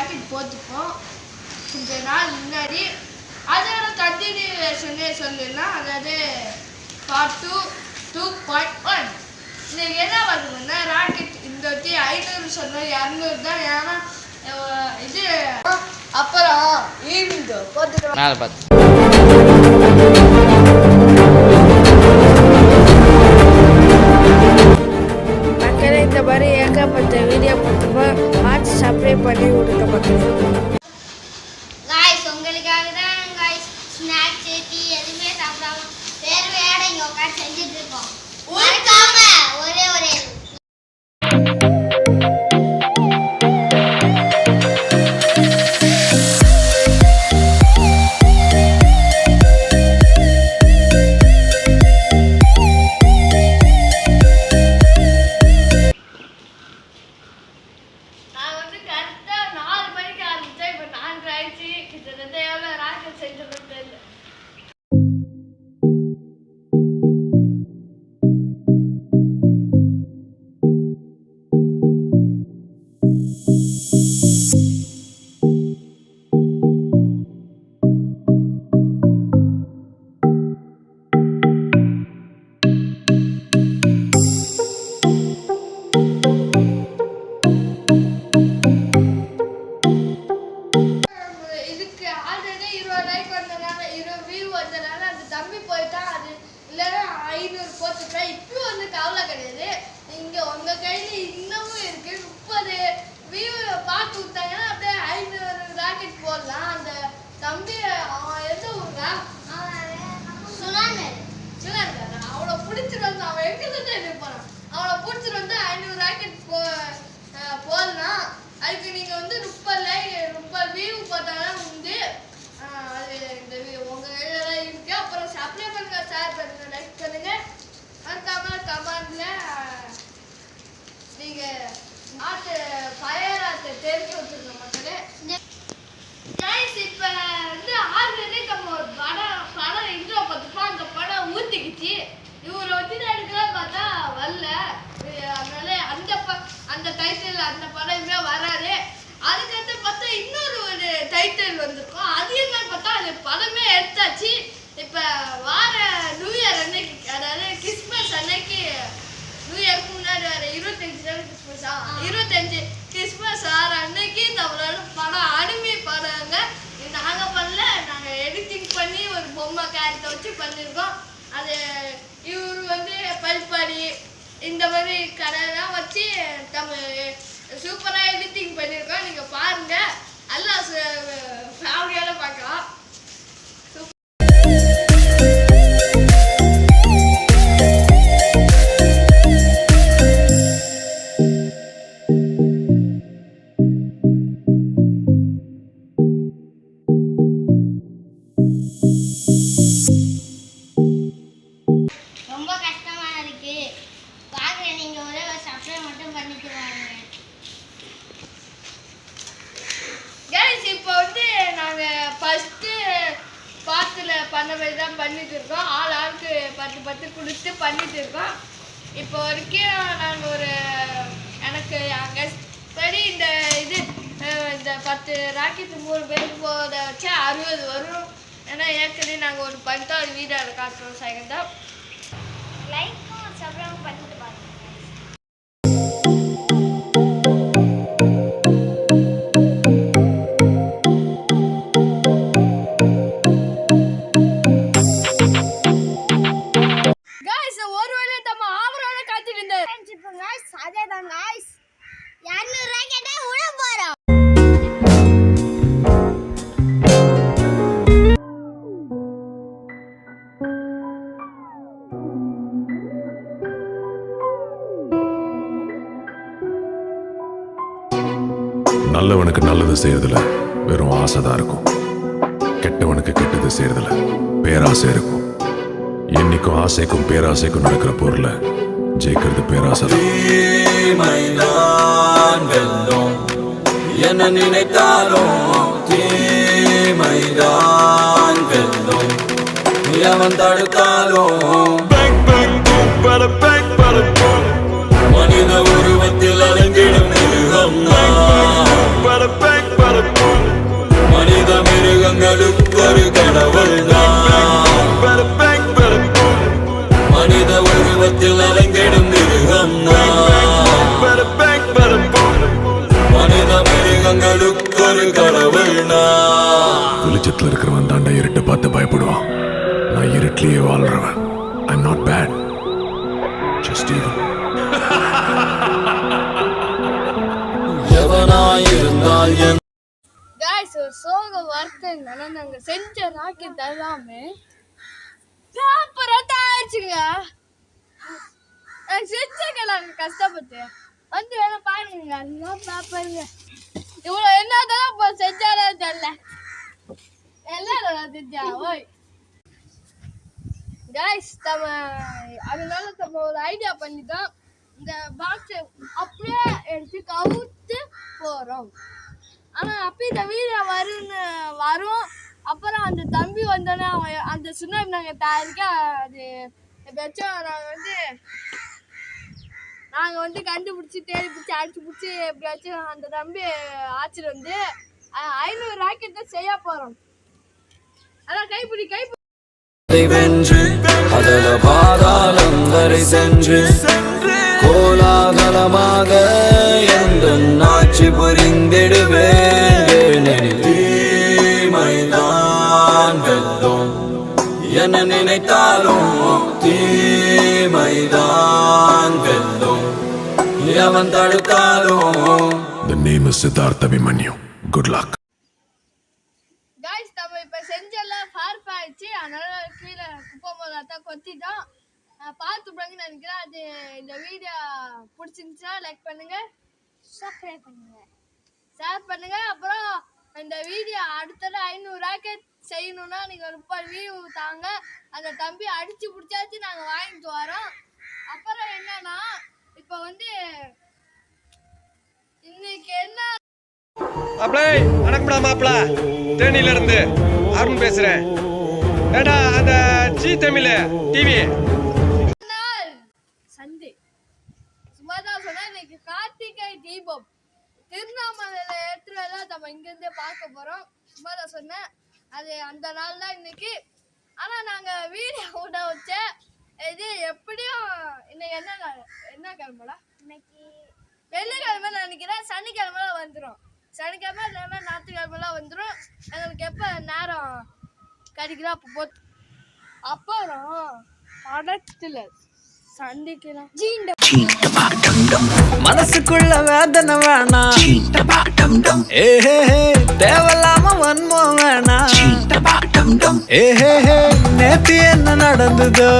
Rocket போட்டுப்போம் கொஞ்ச நாள் முன்னாடி. அதோட கண்டினியூஷனே சொல்லலாம். அதாவது பார்ட் 2.1. இன்னைக்கு என்ன பண்ணுங்கன்னா ராக்கெட் இந்த 500 சொன்னோம் 200 தான். ஏன்னா இது அப்புறம் இந்த போட்டுக்கலாம் மேலே பார்த்து மக்களே இந்த மாதிரி ஏகப்பட்ட வீடியோ போட்டுப்போம். பார்த்து சப்ஸ்கிரைப் பண்ணி விடுங்க மக்களே. गाइस உங்களுக்காக தான் गाइस ஸ்நாக்ஸ் டீ எதுமே சாப்பிடாம வேற இங்க உட்கார்ந்து செஞ்சிட்டு இருக்கோம். மறக்காம ஒரே தம்பி போயிட்டா அது இல்லைன்னா 500 போட்டுட்டா இப்போ வந்து கவலை கிடையாது. இங்கே உங்கள் கையில் இன்னமும் இருக்கு. 30 வியூ பார்த்து விட்டாங்கன்னா அப்படியே 500 ராக்கெட் போடலாம். அந்த தம்பி அவன் எந்த ஊருங்க சுனான்காரா அவனை பிடிச்சிட்டு வந்து அவன் எங்கே இருப்பான். அவனை பிடிச்சிட்டு வந்து 500 ராக்கெட் போடலாம். அதுக்கு நீங்கள் வந்து 30 வியூ போட்டாலும் வந்து அது இந்த உங்க கையில இருக்கு. அப்புறம் சப்ளை பண்ணுங்க, ஷேர் பண்ணுங்க, லைக் பண்ணுங்க. மறக்காம கமெண்ட்ல நீங்க ஃபயர் ஆர்ட் தெரிஞ்சு வச்சிருக்க மக்களே. கைஸ் இப்ப வந்து ஆல்ரெடி நம்ம ஒரு படம் இன்ட்ரோ பார்த்துப்போம். அந்த படம் ஊத்திக்கிச்சு. இவரை வச்சு எடுக்கலாம் பார்த்தா வரல. அதனால அந்த டைட்டில் அந்த படமே வராது. அதுக்கடுத்து பார்த்தா இன்னொரு டைட்டில் வந்திருக்கும். அது என்னன்னு பார்த்தா அது படமே எடுத்தாச்சு. இப்போ வார நியூ இயர் அன்னைக்கு, அதாவது கிறிஸ்மஸ் அன்னைக்கு, நியூ இயருக்கு முன்னாடி வர 25 கிறிஸ்மஸா 25 கிறிஸ்மஸ் ஆற அன்னைக்கு நம்மளால படம் அருமை படங்க. நாங்கள் பண்ணல, நாங்கள் எடிட்டிங் பண்ணி ஒரு பொம்மை கேரக்டர் வச்சு பண்ணியிருக்கோம். அது இவர் வந்து பல்பாடி இந்த மாதிரி கடையெல்லாம் வச்சு சூப்பராக எடிட்டிங் பண்ணியிருக்கோம். நீங்கள் பாருங்க, எல்லாம் ஃபேமிலியோட பார்க்கலாம். ரொம்ப கஷ்டமா இருக்கு. பாக்குற நீங்க ஒரே சப்ஸ்கிரைப் மட்டும் பண்ணிட்டு வாங்க. கைஸ் இப்போ வந்து நாங்கள் ஃபஸ்ட்டு பார்ட்டில் பண்ண மாதிரி தான் பண்ணிட்டு இருக்கோம். ஆளுக்கு 10 கொடுத்து பண்ணிட்டு இருக்கோம். இப்போ வரைக்கும் நாங்கள் எனக்கு அங்கே படி இந்த 10 ராக்கெட்டு 3 பேருக்கு போத வச்சா 60 வரும். ஏன்னா ஏற்கனவே நாங்கள் ஒரு 10 வீடியோவில் காட்டுறோம். செகண்டாக லைக்கும் சப்ஸ்கிரைப் பண்ணிட்டு பாருங்க. அதேதான் गाइस 200 ராக்கெட்டை உட போறோம். நல்லவனுக்கு நல்லது செய்யறதுல வெறும் ஆசைதான் இருக்கும். கெட்டவனுக்கு கெட்டது செய்யறதுல பேராசை இருக்கும். என்னைக்கும் ஆசைக்கும் பேராசைக்கும் நடக்கிற பொருளை ஜெயிக்கிறது பேராசை. என்ன நினைத்தாலும் தீமைதான் வெல்லும். எவன் தடுத்தாலும் மனித உருவத்தில் அலங்கிடும் மிருகம். மிருகங்களுக்கு ஒரு கடவுள் மனித உருவத்தில் அலைந்திடும் மிருகம் மனித மிருகங்களுக்கு ஒரு கடவுள் வெளிச்சத்துல இருக்கிறவன் தாண்டா இருட்டை பார்த்து பயப்படுவான். நான் இருட்டிலேயே வாழ்றவன். I'm not bad, just evil. எவனாயிருந்தால் என் காய்ஸ் ஒரு சோக வார்த்தை என்னன்னா நாங்க செஞ்ச ராக்கெட் எல்லாமே பேப்பரா தயாரிச்சுங்க. நாங்க செஞ்சங்க நாங்க கஷ்டப்பட்டு வந்து வேணா பாருங்க எல்லாம் பேப்பருங்க. இவ்வளோ என்னதான் இப்போ செஞ்சாலே தெரியல எல்லாம் செஞ்சா ஓய் காய்ஸ் நம்ம அதனால நம்ம ஒரு ஐடியா பண்ணிட்டோம். இந்த பாக்ஸை அப்படியே எடுத்து கவுத்து போகிறோம். ஆனால் அப்போ இந்த வீடியோ வரும். அப்புறம் அந்த தம்பி வந்தோடனே அவன் அந்த சுனாமி நாங்கள் தயாரிக்க அது எப்படியாச்சும் நாங்கள் வந்து கண்டுபிடிச்சி தேடி பிடிச்சி அடிச்சு பிடிச்சி எப்படியாச்சும் அந்த தம்பி ஆச்சிட்டு வந்து 500 ராக்கெட் தான் செய்ய போகிறோம். அதான் கைப்பிடி வென்று அதல பாதாளம் வரை சென்று கோலாகலமாக எந்த ஆட்சி புரிந்திடுவேன். தீமைதான் வெல்லும் என நினைத்தாலும் தீமைதான் வெல்லும் எவன் தடுத்தாலும். The name is Siddharth Abhimanyu. Good luck. Guys நம்ம இப்போ செஞ்செல்லாம் ஃபார்ப் ஆயிடுச்சு. அதனால கீழே குப்பை போதான் கொத்திட்டோம். பார்த்துப்பாங்கன்னு நினைக்கிறேன். அது இந்த வீடியோ பிடிச்சிருந்துச்சா லைக் பண்ணுங்க, சப்ஸ்கிரைப் பண்ணுங்க, ஷேர் பண்ணுங்க. அப்புறம் இந்த வீடியோ அடுத்தது 500 ராக்கெட் செய்யணும்னா நீங்கள் 30 வியூ தாங்க. அந்த தம்பி அடிச்சு பிடிச்சாச்சு நாங்கள் வாங்கிட்டு வரோம். அப்புறம் என்னன்னா இப்போ வந்து இன்னைக்கு என்ன மாப்பிளை வணக்கம்டா. மாப்பிள தேனியில இருந்து அருண் பேசுறேன். ஏடா அந்த ஜி தமிழ் டிவி சண்டே சும்மாதான் சொன்னா இன்னைக்கு கார்த்திகை தீபம் திருவண்ணாமலையில ஏற்றுலாம் நம்ம இங்கிருந்தே பார்க்க போறோம். சும்மாதான் சொன்னேன். அது அந்த நாள் தான் இன்னைக்கு. ஆனா நாங்க வீடியோ விட வச்ச இது எப்படியும் இன்னைக்கு என்ன கிழமைடா? இன்னைக்கு வெள்ளிக்கிழமை நினைக்கிறேன். சனிக்கிழமை வந்துடும். சனிக்கிழமை இல்லைன்னா ஞாயிற்றுக்கிழமெல்லாம் வந்துடும். எங்களுக்கு எப்போ நேரம் கிடைக்குதோ அப்போ போட்டு அப்புறம் படத்துல சந்திக்கலாம். மனசுக்குள்ள வேதனை வேணாம், தேவையில்லாம வன்மம் வேணாம். நேத்து என்ன நடந்ததோ